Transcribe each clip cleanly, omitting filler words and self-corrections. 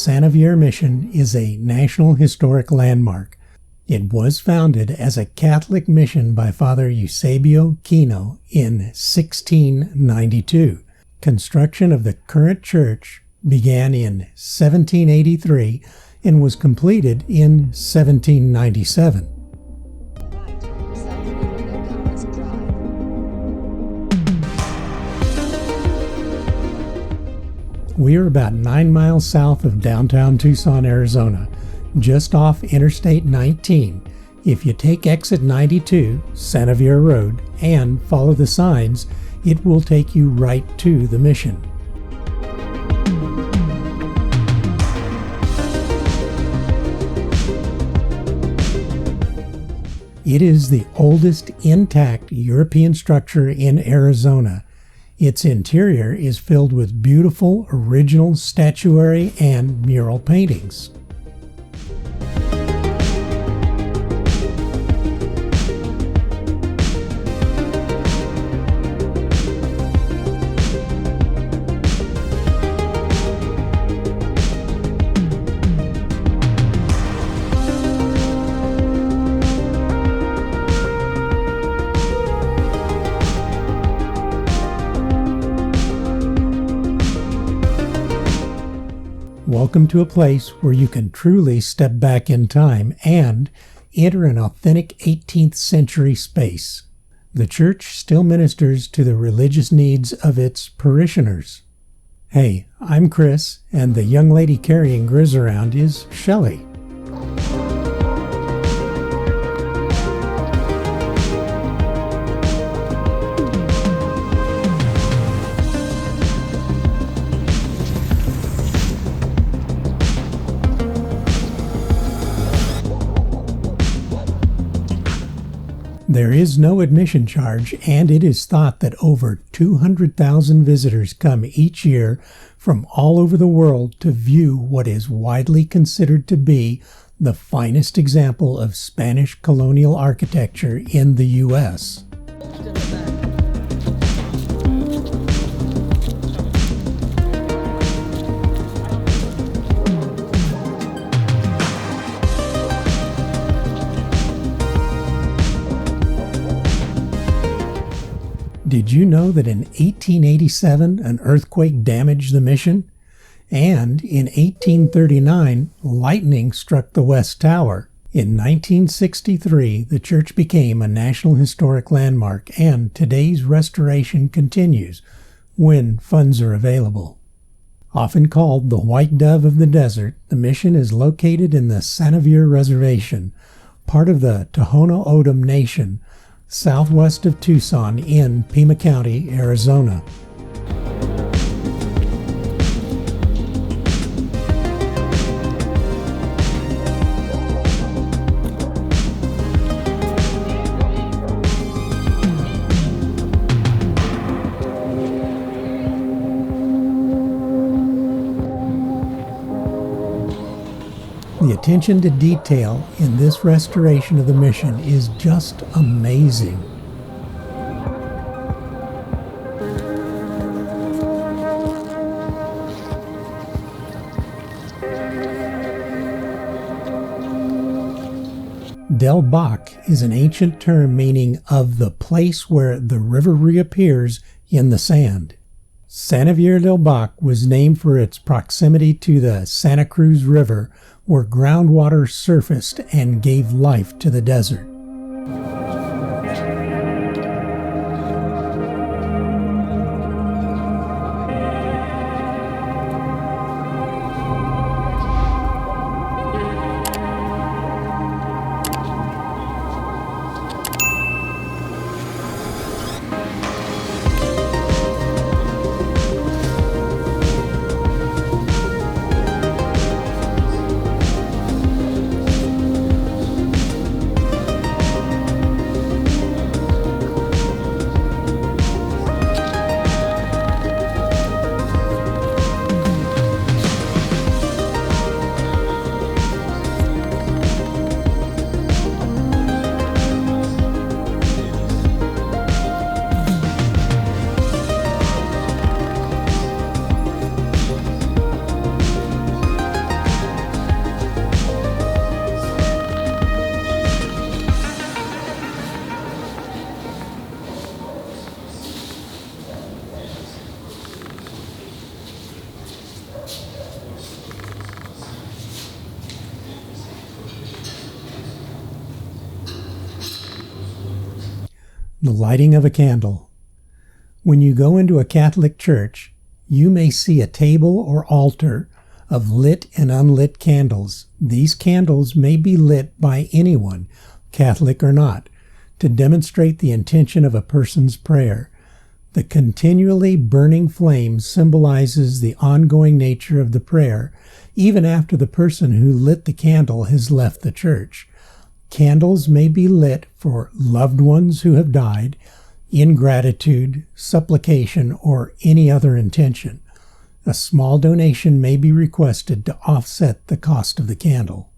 Xavier Mission is a National Historic Landmark. It was founded as a Catholic mission by Father Eusebio Kino in 1692. Construction of the current church began in 1783 and was completed in 1797. We are about 9 miles south of downtown Tucson, Arizona, just off Interstate 19. If you take exit 92, Xavier Road, and follow the signs, it will take you right to the mission. It is the oldest intact European structure in Arizona. Its interior is filled with beautiful original statuary and mural paintings. Welcome to a place where you can truly step back in time and enter an authentic 18th century space. The church still ministers to the religious needs of its parishioners. Hey, I'm Chris, and the young lady carrying Grizz around is Shelley. There is no admission charge, and it is thought that over 200,000 visitors come each year from all over the world to view what is widely considered to be the finest example of Spanish colonial architecture in the U.S. Did you know that in 1887 an earthquake damaged the mission? And in 1839, lightning struck the West Tower. In 1963, the church became a National Historic Landmark, and today's restoration continues when funds are available. Often called the White Dove of the Desert, the mission is located in the Xavier Reservation, part of the Tohono O'odham Nation, southwest of Tucson in Pima County, Arizona. The attention to detail in this restoration of the mission is just amazing. Del Bac is an ancient term meaning of the place where the river reappears in the sand. Xavier Del Bac was named for its proximity to the Santa Cruz River, where groundwater surfaced and gave life to the desert. The lighting of a candle. When you go into a Catholic church, you may see a table or altar of lit and unlit candles. These candles may be lit by anyone, Catholic or not, to demonstrate the intention of a person's prayer. The continually burning flame symbolizes the ongoing nature of the prayer, even after the person who lit the candle has left the church. Candles may be lit for loved ones who have died, in gratitude, supplication, or any other intention. A small donation may be requested to offset the cost of the candle.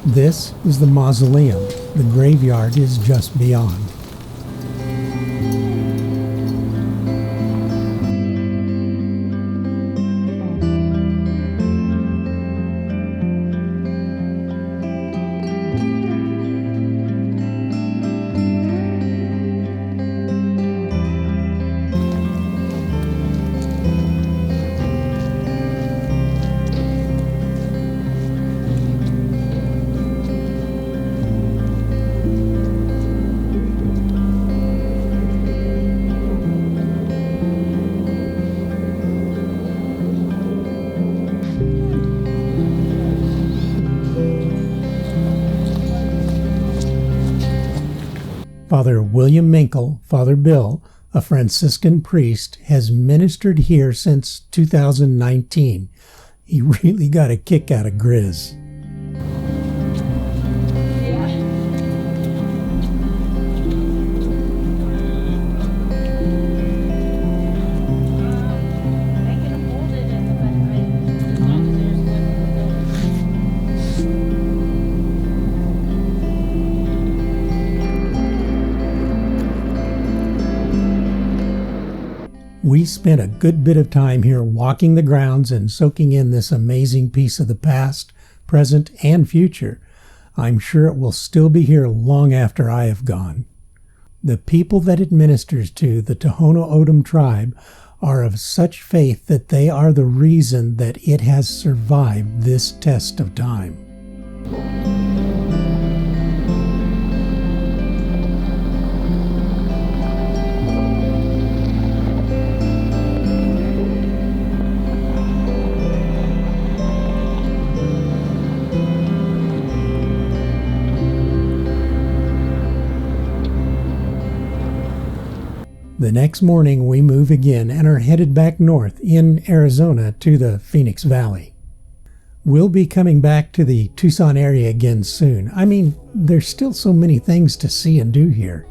This is the Mausoleum. The graveyard is just beyond. Father William Minkle, Father Bill, a Franciscan priest, has ministered here since 2019. He really got a kick out of Grizz. We spent a good bit of time here walking the grounds and soaking in this amazing piece of the past, present, and future. I'm sure it will still be here long after I have gone. The people that it ministers to, the Tohono O'odham tribe, are of such faith that they are the reason that it has survived this test of time. The next morning we move again and are headed back north in Arizona to the Phoenix Valley. We'll be coming back to the Tucson area again soon. I mean, there's still so many things to see and do here.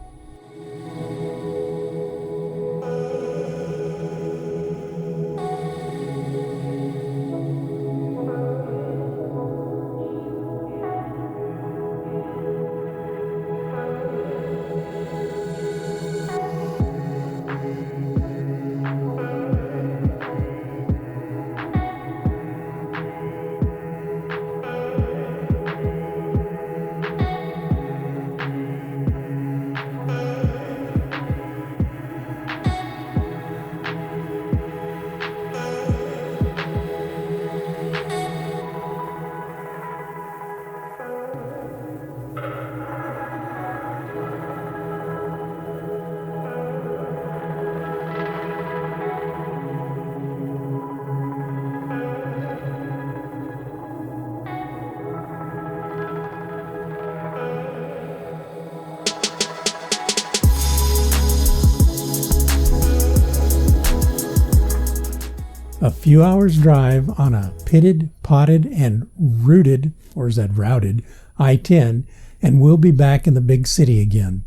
A few hours drive on a pitted, potted, and rooted, or is that routed, I-10, and we'll be back in the big city again.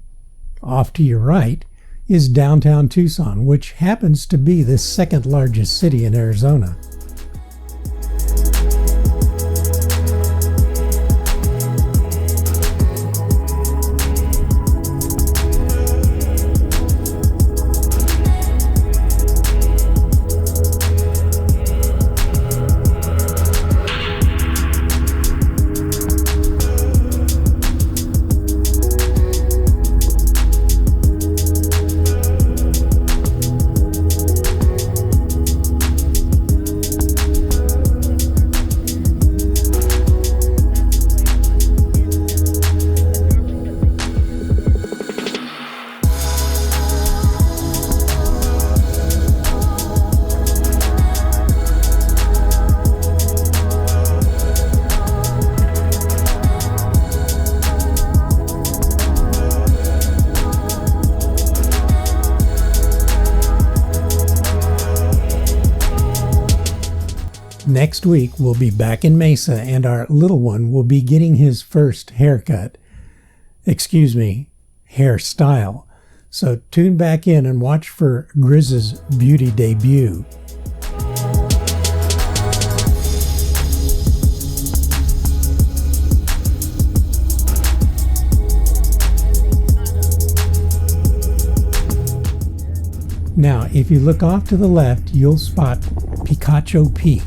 Off to your right is downtown Tucson, which happens to be the second largest city in Arizona. Next week, we'll be back in Mesa, and our little one will be getting his first haircut. Excuse me, hairstyle. So tune back in and watch for Grizz's beauty debut. Now, if you look off to the left, you'll spot Picacho Peak.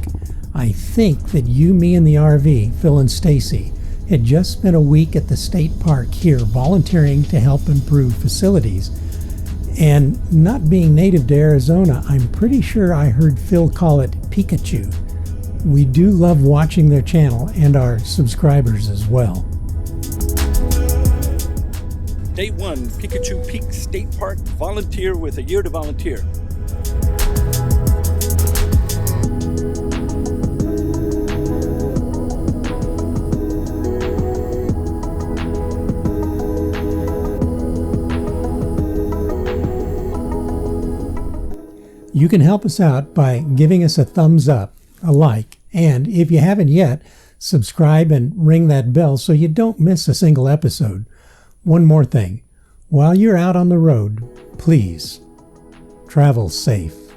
I think that you, me, and the RV, Phil and Stacy, had just spent a week at the state park here volunteering to help improve facilities. And not being native to Arizona, I'm pretty sure I heard Phil call it Pikachu. We do love watching their channel and our subscribers as well. Day 1, Picacho Peak State Park, volunteer with a year to volunteer. You can help us out by giving us a thumbs up, a like, and if you haven't yet, subscribe and ring that bell so you don't miss a single episode. One more thing, while you're out on the road, please travel safe.